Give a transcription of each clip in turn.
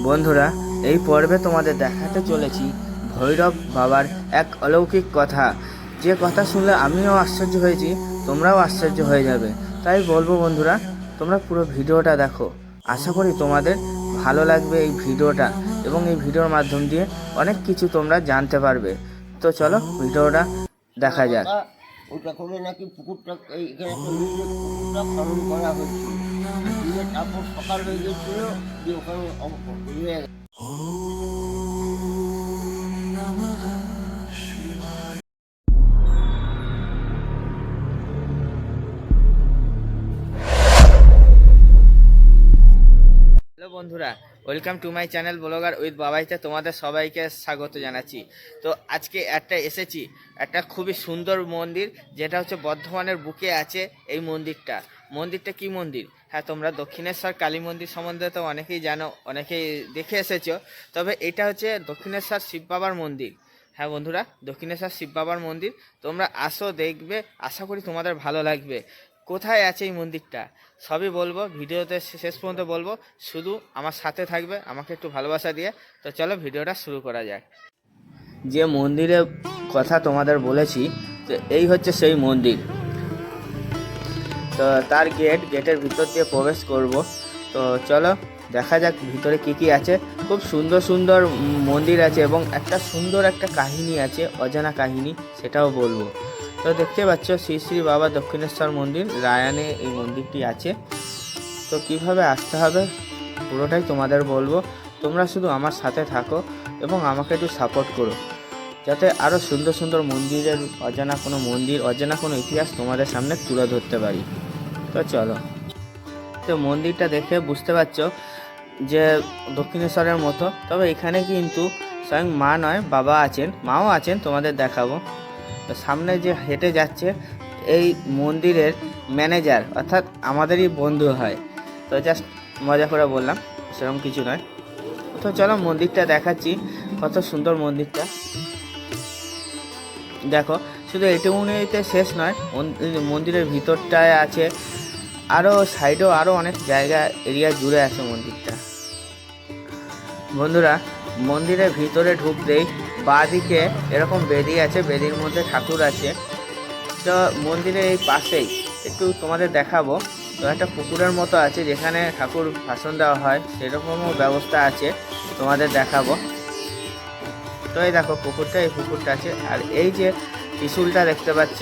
বন্ধুরা, এই পর্বে তোমাদের দেখাতে চলেছি ভৈরব বাবার এক অলৌকিক কথা, যে কথা শুনলে আমিও আশ্চর্য হয়েছি, তোমরাও আশ্চর্য হয়ে যাবে। তাই বলবো বন্ধুরা, তোমরা পুরো ভিডিওটা দেখো। আশা করি তোমাদের ভালো লাগবে এই ভিডিওটা, এবং এই ভিডিওর মাধ্যম দিয়ে অনেক কিছু তোমরা জানতে পারবে। তো চলো ভিডিওটা দেখা যাক। ওটা করে নাকি পুকুরটা এখানে একটা নিজের পুকুরটা খনন করা হয়েছিল, দিয়ে তারপর সকাল হয়ে গেছিল, দিয়ে ওখানে রয়ে গেছে। হ্যালো বন্ধুরা, welcome to my channel blogger with বাবাইতে তোমাদের সবাইকে স্বাগত জানাচ্ছি। তো আজকে এসেছি একটা খুবই সুন্দর মন্দির, যেটা হচ্ছে বর্ধমানের বুকে আছে। এই মন্দিরটা কি মন্দির? হ্যাঁ, তোমরা দক্ষিণেশ্বর কালী মন্দির সম্বন্ধে তো অনেকেই জানো, অনেকেই দেখে এসেছো। তবে এটা হচ্ছে দক্ষিণেশ্বর শিব বাবার মন্দির। হ্যাঁ বন্ধুরা, দক্ষিণেশ্বর শিব বাবার মন্দির। তোমরা আসো, দেখবে, আশা করি তোমাদের ভালো লাগবে। কোথায় আছে এই মন্দিরটা সবই বলবো, ভিডিওতে শেষ পর্যন্ত বলবো। শুধু আমার সাথে থাকবে, আমাকে একটু ভালোবাসা দিয়ে। তো চলো ভিডিওটা শুরু করা যাক। যে মন্দিরের কথা তোমাদের বলেছি, তো এই হচ্ছে সেই মন্দির। তো তার গেটের ভিতর দিয়ে প্রবেশ করব। তো চলো দেখা যাক ভিতরে কি কি আছে। খুব সুন্দর সুন্দর মন্দির আছে, এবং সুন্দর একটা কাহিনী আছে, অজানা কাহিনী, সেটাও বলবো। তো দেখতে পাচ্ছ শ্রী শ্রী বাবা দক্ষিণেশ্বর মন্দির, রায়ানে এই মন্দিরটি আছে। তো কিভাবে আসতে হবে পুরোটাই তোমাদের বলবো। তোমরা শুধু আমার সাথে থাকো এবং আমাকে একটু সাপোর্ট করো, যাতে আরও সুন্দর সুন্দর মন্দিরের অজানা কোনো ইতিহাস তোমাদের সামনে তুলে ধরতে পারি। তো চলো। তো মন্দিরটা দেখে বুঝতে পারছো যে দক্ষিণেশ্বরের মতো, তবে এখানে কিন্তু স্বয়ং মা নয়, বাবা আছেন, মাও আছেন, তোমাদের দেখাবো। তো সামনে যে হেঁটে যাচ্ছে এই মন্দিরের ম্যানেজার, অর্থাৎ আমাদেরই বন্ধু হয়। তো জাস্ট মজা করে বললাম, সেরকম কিছু নয়। তো চলো মন্দিরটা দেখাচ্ছি, কত সুন্দর মন্দিরটা। দেখো, শুধু এটুকুনিতে শেষ নয়, মন্দিরের ভিতরটায় আছে আরও, সাইডেও আরও অনেক জায়গা, এরিয়া জুড়ে আছে মন্দিরটা। বন্ধুরা, মন্দিরের ভিতরে ঢুকতেই বাঁ দিকে এরকম বেদি আছে, বেদির মধ্যে ঠাকুর আছে। তো মন্দিরের এই পাশেই একটু তোমাদের দেখাবো। তো একটা পুকুরের মতো আছে, যেখানে ঠাকুর ভাষণ দেওয়া হয়, সেরকমও ব্যবস্থা আছে, তোমাদের দেখাবো। তো এই দেখো এই পুকুরটা আছে। আর এই যে ত্রিশূলটা দেখতে পাচ্ছ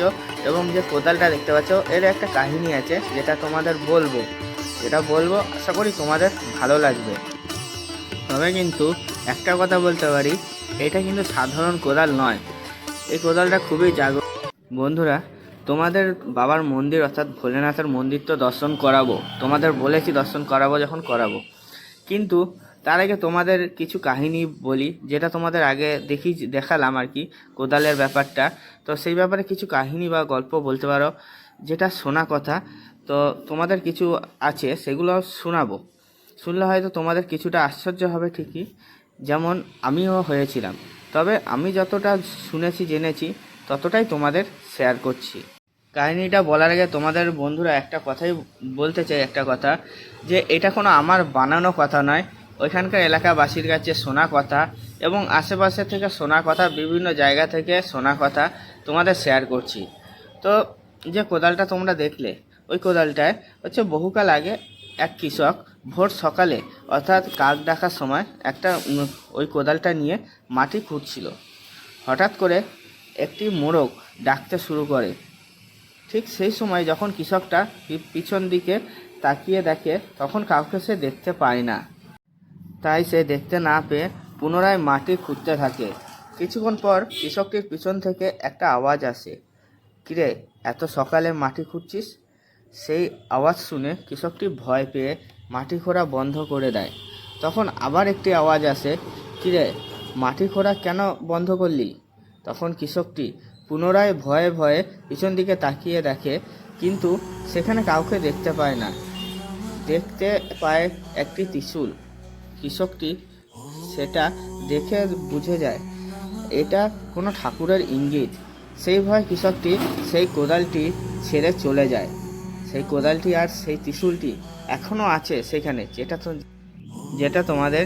এবং যে কোদালটা দেখতে পাচ্ছ, এর একটা কাহিনী আছে, যেটা তোমাদের বলবো। আশা করি তোমাদের ভালো লাগবে। তবে কিন্তু একটা কথা বলতে পারি, এটা কিন্তু সাধারণ কোদাল নয়, এই কোদালটা খুবই বন্ধুরা, তোমাদের বাবার মন্দির অর্থাৎ ভোলেনাথের মন্দির তো দর্শন করাবো, তোমাদের বলেছি দর্শন করাবো, যখন করাবো। কিন্তু তার আগে তোমাদের কিছু কাহিনী বলি, যেটা তোমাদের আগে দেখালাম আর কি, কোদালের ব্যাপারটা। তো সেই ব্যাপারে কিছু কাহিনী বা গল্প বলতে পারো, যেটা শোনা কথা। তো তোমাদের কিছু আছে, সেগুলো শোনাবো। শুনলে হয়তো তোমাদের কিছুটা আশ্চর্য হবে ঠিকই, যেমন আমিও হয়েছিলাম। তবে আমি যতটা শুনেছি, জেনেছি, ততটাই তোমাদের শেয়ার করছি। কাহিনীটা বলার আগে তোমাদের বন্ধুরা একটা কথাই বলতে চাই, একটা কথা, যে এটা কোনো আমার বানানো কথা নয়, ওইখানকার এলাকাবাসীর কাছে শোনা কথা, এবং আশেপাশে থেকে শোনা কথা, বিভিন্ন জায়গা থেকে শোনা কথা তোমাদের শেয়ার করছি। তো যে কোদালটা তোমরা দেখলে, ওই কোদালটায় হচ্ছে বহুকাল আগে এক কৃষক ভোর সকালে, অর্থাৎ কাক ডাকার সময়, ওই কোদালটা নিয়ে মাটি খুঁড়ছিল। হঠাৎ করে একটি মোরগ ডাকতে শুরু করে। ঠিক সেই সময় যখন কৃষকটা পিছন দিকে তাকিয়ে দেখে, তখন কাউকে সে দেখতে পায় না। তাই সে দেখতে না পেয়ে পুনরায় মাটি খুঁড়তে থাকে। কিছুক্ষণ পর কৃষকটির পিছন থেকে একটা আওয়াজ আসে, কিরে, এত সকালে মাটি খুঁড়ছিস? সেই আওয়াজ শুনে কৃষকটি ভয় পেয়ে মাটি খোঁড়া বন্ধ করে দেয়। তখন আবার একটি আওয়াজ আসে, কিরে, মাটি খোঁড়া কেন বন্ধ করলি? তখন কৃষকটি পুনরায় ভয়ে ভয়ে পিছন দিকে তাকিয়ে দেখে, কিন্তু সেখানে কাউকে দেখতে পায় না। দেখতে পায় একটি ত্রিশূল। কৃষকটি সেটা দেখে বুঝে যায় এটা কোনো ঠাকুরের ইঙ্গিত। সেই ভয় কৃষকটি সেই কোদালটি ছেড়ে চলে যায়। সেই কোদালটি আর সেই ত্রিশূলটি এখনও আছে সেখানে, যেটা তোমাদের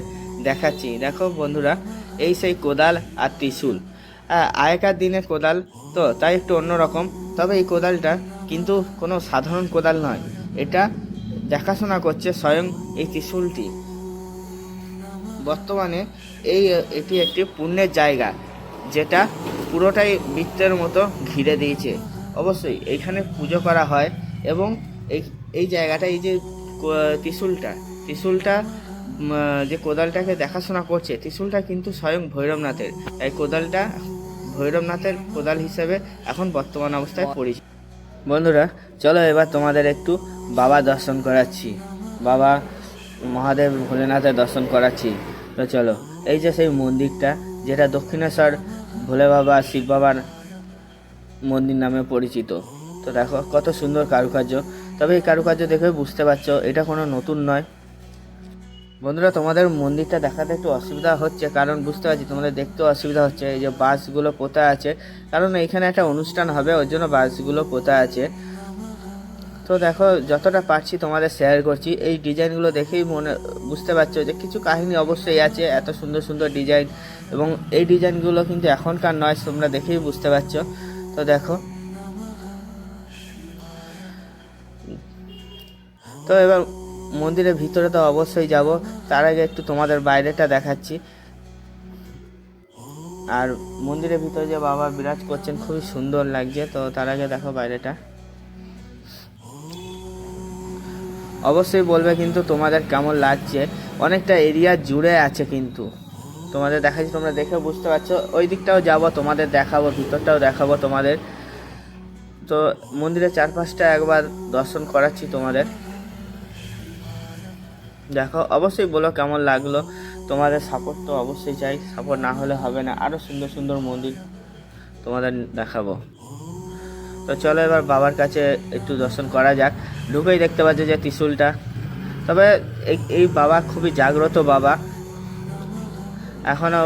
দেখাচ্ছি। দেখো বন্ধুরা, এই সেই কোদাল আর ত্রিশূল। আগেকার দিনের কোদাল তো তাই একটু অন্যরকম, তবে এই কোদালটা কিন্তু কোনো সাধারণ কোদাল নয়, এটা দেখাশোনা করছে স্বয়ং এই ত্রিশূলটি। বর্তমানে এটি একটি পুণ্যের জায়গা, যেটা পুরোটাই বৃত্তের মতো ঘিরে দিয়েছে। অবশ্যই এইখানে পুজো করা হয় এবং এই এই জায়গাটা, এই যে ত্রিশূলটা যে কোদালটাকে দেখাশোনা করছে, ত্রিশূলটা কিন্তু স্বয়ং ভৈরবনাথের। এই কোদালটা ভৈরবনাথের কোদাল হিসেবে এখন বর্তমান অবস্থায় পরিচিত। বন্ধুরা চলো এবার তোমাদের একটু বাবা দর্শন করাচ্ছি, বাবা মহাদেব ভোলেনাথের দর্শন করাচ্ছি। তো চলো, এই যে সেই মন্দিরটা, যেটা দক্ষিণেশ্বর ভোলে বাবা শিব বাবার মন্দির নামে পরিচিত। তো দেখো কত সুন্দর কারুকার্য। তবে এই কারুকার্য দেখে বুঝতে পারছো এটা কোনো নতুন নয়। বন্ধুরা তোমাদের মন্দিরটা দেখাতে একটু অসুবিধা হচ্ছে, কারণ বুঝতে পারছি তোমাদের দেখতেও অসুবিধা হচ্ছে। এই যে বাঁশগুলো পোতা আছে, কারণ এখানে একটা অনুষ্ঠান হবে, ওর জন্য বাঁশগুলো পোতা আছে। তো দেখো যতটা পারছি তোমাদের শেয়ার করছি। এই ডিজাইনগুলো দেখেই বুঝতে পারছো যে কিছু কাহিনী অবশ্যই আছে, এত সুন্দর সুন্দর ডিজাইন। এবং এই ডিজাইনগুলো কিন্তু এখনকার নয়, তোমরা দেখেই বুঝতে পারছো। তো দেখো, তো এবার মন্দিরের ভিতরে তো অবশ্যই যাব, তার আগে একটু তোমাদের বাইরেটা দেখাচ্ছি। আর মন্দিরের ভিতরে যে বাবা বিরাজ করছেন খুবই সুন্দর লাগছে। তো তার আগে দেখো বাইরেটা, অবশ্যই বলবে কিন্তু তোমাদের কেমন লাগছে। অনেকটা এরিয়া জুড়ে আছে কিন্তু তোমাদের দেখাচ্ছি, তোমরা দেখে বুঝতে পারছো। ওই দিকটাও যাব, তোমাদের দেখাবো, ভিতরটাও দেখাবো তোমাদের। তো মন্দিরের চারপাশটা একবার দর্শন করাচ্ছি তোমাদের। দেখো অবশ্যই বলো কেমন লাগলো। তোমাদের সাপোর্ট তো অবশ্যই চাই, সাপোর্ট না হলে হবে না। আরও সুন্দর সুন্দর মন্দির তোমাদের দেখাবো। তো চলো এবার বাবার কাছে একটু দর্শন করা যাক। ঢুকেই দেখতে পাচ্ছি যে ত্রিশূলটা। তবে এই বাবা খুবই জাগ্রত বাবা, এখনও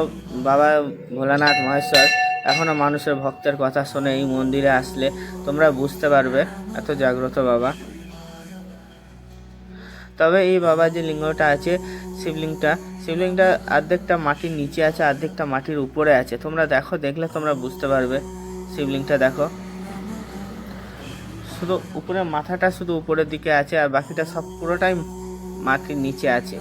বাবা ভোলানাথ মহেশ্বর এখনও মানুষের ভক্তের কথা শুনে এই মন্দিরে আসলে তোমরা বুঝতে পারবে এত জাগ্রত বাবা। তবে এই বাবা যে লিঙ্গটা আছে, শিবলিঙ্গটা অর্ধেকটা মাটির নিচে আছে, অর্ধেকটা মাটির উপরে আছে। তোমরা দেখো, দেখলে তোমরা বুঝতে পারবে। শিবলিঙ্গটা দেখো, শুধু উপরের মাথাটা শুধু উপরের দিকে আছে, আর বাকিটা সব পুরোটাই মাটির নিচে আছে।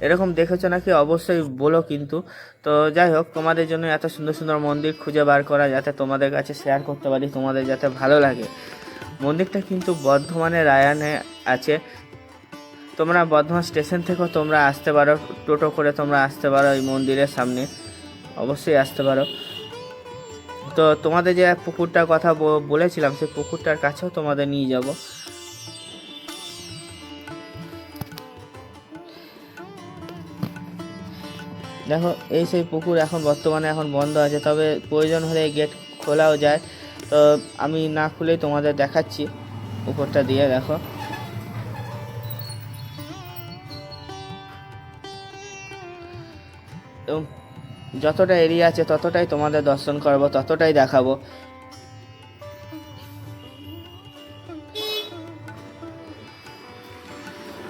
এরকম দেখেছো নাকি অবশ্যই বলো কিন্তু। তো যাই হোক, তোমাদের জন্য এত সুন্দর সুন্দর মন্দির খুঁজে বার করা, যাতে তোমাদের কাছে শেয়ার করতে পারি, তোমাদের যাতে ভালো লাগে। মন্দিরটা কিন্তু বর্ধমানের রায়ানে আছে। তোমরা বর্ধমান স্টেশন থেকেও তোমরা আসতে পারো, টোটো করে তোমরা আসতে পারো এই মন্দিরের সামনে, অবশ্যই আসতে পারো। তো তোমাদের যে পুকুরটার কথা বলেছিলাম, সেই পুকুরটার কাছেও তোমাদের নিয়ে যাব। দেখো এই সেই পুকুর এখন বর্তমানে বন্ধ আছে, তবে প্রয়োজন হলে গেট খোলাও যায়। তো আমি না খুলেই তোমাদের দেখাচ্ছি পুকুরটা দিয়ে। দেখো এবং যতটা এরিয়া আছে ততটাই তোমাদের দর্শন করবো, ততটাই দেখাবো।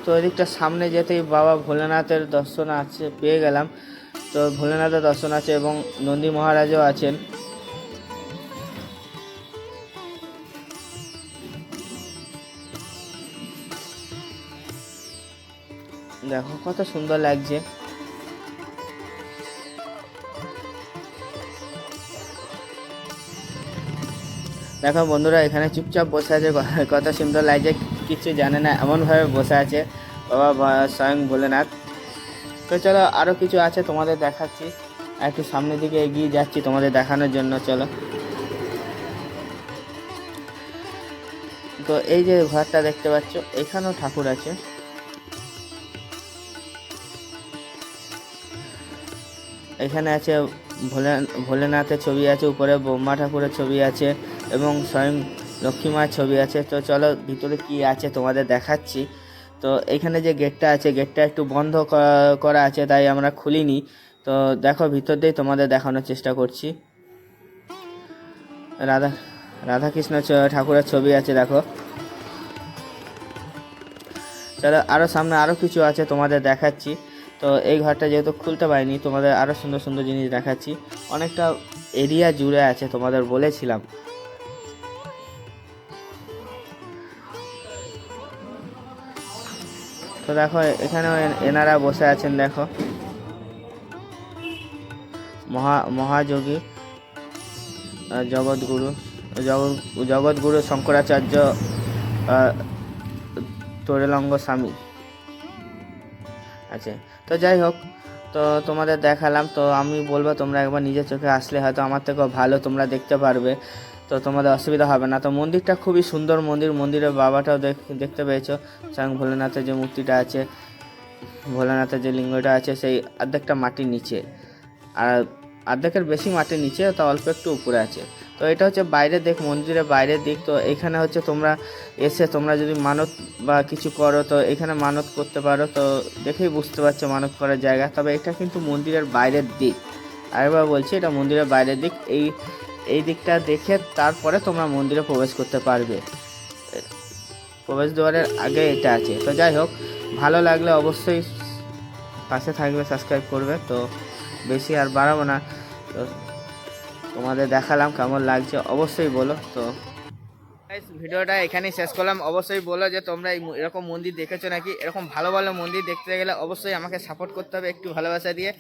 তো এদিকটা সামনে যেতেই বাবা ভোলেনাথের দর্শন আছে, পেয়ে গেলাম। তো ভোলেনাথের দর্শন আছে এবং নন্দী মহারাজও আছেন। দেখো কত সুন্দর লাগছে। দেখো বন্ধুরা, এখানে চুপচাপ বসে আছে, কত সুন্দর লাগছে, কিছু জানে না এমনভাবে বসে আছে বাবা স্বয়ং ভোলেনাথ। তো চলো আরও কিছু আছে তোমাদের দেখাচ্ছি, একটু সামনের দিকে এগিয়ে যাচ্ছি তোমাদের দেখানোর জন্য। চলো, তো এই যে ঘরটা দেখতে পাচ্ছ, এখানেও ঠাকুর আছে। এখানে আছে ভোলেনাথের ছবি আছে, উপরে ব্রহ্মা ঠাকুরের ছবি আছে এবং স্বয়ং লক্ষ্মী মায়ের ছবি আছে। তো চলো ভিতরে কি আছে তোমাদের দেখাচ্ছি। তো এখানে যে গেটটা আছে, গেটটা একটু বন্ধ করা আছে, তাই আমরা খুলিনি। তো দেখো ভিতর দিয়ে তোমাদের দেখানোর চেষ্টা করছি। রাধাকৃষ্ণ ঠাকুরের ছবি আছে। দেখো চলো আরও সামনে আরও কিছু আছে তোমাদের দেখাচ্ছি। তো এই ঘরটা যেহেতু খুলতে পারিনি, তোমাদের আরও সুন্দর সুন্দর জিনিস দেখাচ্ছি। অনেকটা এরিয়া জুড়ে আছে, তোমাদের বলেছিলাম। তো দেখো এখানেও এনারা বসে আছেন, দেখো মহাযোগী জগৎগুরু জগৎগুরু শঙ্করাচার্য তৈলঙ্গ স্বামী আছে। তো যাই হোক, তো তোমাদের দেখালাম। তো আমি বলবো তোমরা একবার নিজের চোখে আসলে হয়তো আমার থেকেও ভালো তোমরা দেখতে পারবে, তো তোমাদের অসুবিধা হবে না। তো মন্দিরটা খুবই সুন্দর মন্দির। মন্দিরের বাবাটাও দেখতে পেয়েছো, স্বয়ং ভোলেনাথের যে মূর্তিটা আছে, ভোলেনাথের যে লিঙ্গটা আছে, সেই অর্ধেকটা মাটির নিচে, আর অর্ধেকের বেশি মাটির নিচে, তো অল্প একটু উপরে আছে। তো এটা হচ্ছে বাইরের দিক, মন্দিরের বাইরের দিক। তো এখানে হচ্ছে তোমরা এসে তোমরা যদি মানত বা কিছু করো, তো এখানে মানত করতে পারো। তো দেখেই বুঝতে পারছো মানত করার জায়গা। তবে এটা কিন্তু মন্দিরের বাইরের দিক, আরেকবার বলছি, এটা মন্দিরের বাইরের দিক। এই দিকটা দেখে তারপরে তোমরা মন্দিরে প্রবেশ করতে পারবে। প্রবেশ দ্বারের আগে এটা আছে। তো যাই হোক, ভালো লাগলে অবশ্যই পাশে থাকবে, সাবস্ক্রাইব করবে। তো বেশি আর বাড়াবো না, তো তোমাদের দেখালাম, কেমন লাগছে অবশ্যই বলো। তো ভিডিওটা এখানেই শেষ করলাম। অবশ্যই বলো যে তোমরা এরকম মন্দির দেখেছো নাকি। এরকম ভালো ভালো মন্দির দেখতে গেলে অবশ্যই আমাকে সাপোর্ট করতে হবে একটু ভালোবাসা দিয়ে।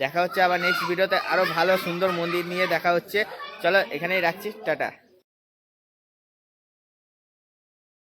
দেখা হচ্ছে আবার নেক্সট ভিডিওতে, আরও ভালো সুন্দর মন্দির নিয়ে দেখা হচ্ছে। চলো এখানেই রাখছি, টাটা।